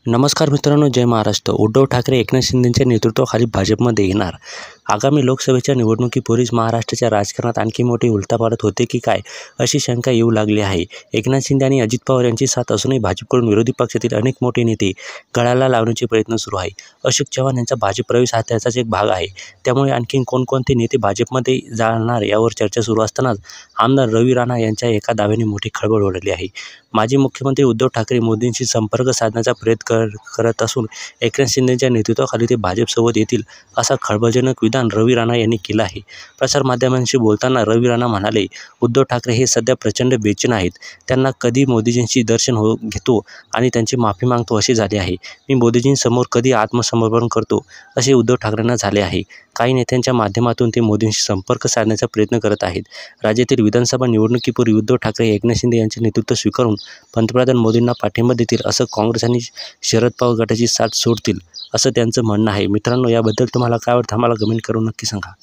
नमस्कार मित्रांनो, जय महाराष्ट्र। उद्धव ठाकरे एकनाथ शिंदेच्या नेतृत्वाखाली भाजपमध्ये येणार। आगामी लोकसभेच्या निवडणुकीपूर्वीच महाराष्ट्राच्या राजकारणात आणखी मोठी उलथापालथ होते की काय, अशी शंका येऊ लागली आहे। एकनाथ शिंदे आणि अजित पवार यांची साथ असूनही भाजपकडून विरोधी पक्षातील अनेक मोठे नेते गळाला लावण्याचे प्रयत्न सुरू आहे। अशोक चव्हाण यांचा भाजप प्रवेश हा त्याचाच एक भाग आहे। त्यामुळे आणखी कोणकोणते नेते भाजपमध्ये जाणार यावर चर्चा सुरू असतानाच आमदार रवी राणा यांच्या एका दाव्याने मोठी खळबळ उडाली आहे। माजी मुख्यमंत्री उद्धव ठाकरे मोदींशी संपर्क साधण्याचा प्रयत्न करत असून एकनाथ शिंदेच्या नेतृत्वाखाली ते भाजपसोबत येतील, असा खळबळजनक विधान रवी राणा यांनी केलं आहे। प्रसारमाध्यमांशी बोलताना रवी राणा म्हणाले, उद्धव ठाकरे हे सध्या प्रचंड बेचैन आहेत। त्यांना कधी मोदीजींशी दर्शन घेतो आणि त्यांची माफी मागतो असे झाले आहे। मी मोदीजींसमोर कधी आत्मसमर्पण करतो असे उद्धव ठाकरेंना झाले आहे। काही नेत्यांच्या माध्यमातून ते मोदींशी संपर्क साधण्याचा प्रयत्न करत आहेत। राज्यातील विधानसभा निवडणुकीपूर्वी उद्धव ठाकरे एकनाथ शिंदे यांचे नेतृत्व स्वीकारून पंतप्रधान मोदींना पाठिंबा देतील, असं काँग्रेस आणि शरद पवार गटाची साथ सोडतील, असं त्यांचं म्हणणं आहे। मित्रांनो, याबद्दल तुम्हाला काय वाटतं आम्हाला कमेंट करून नक्की सांगा।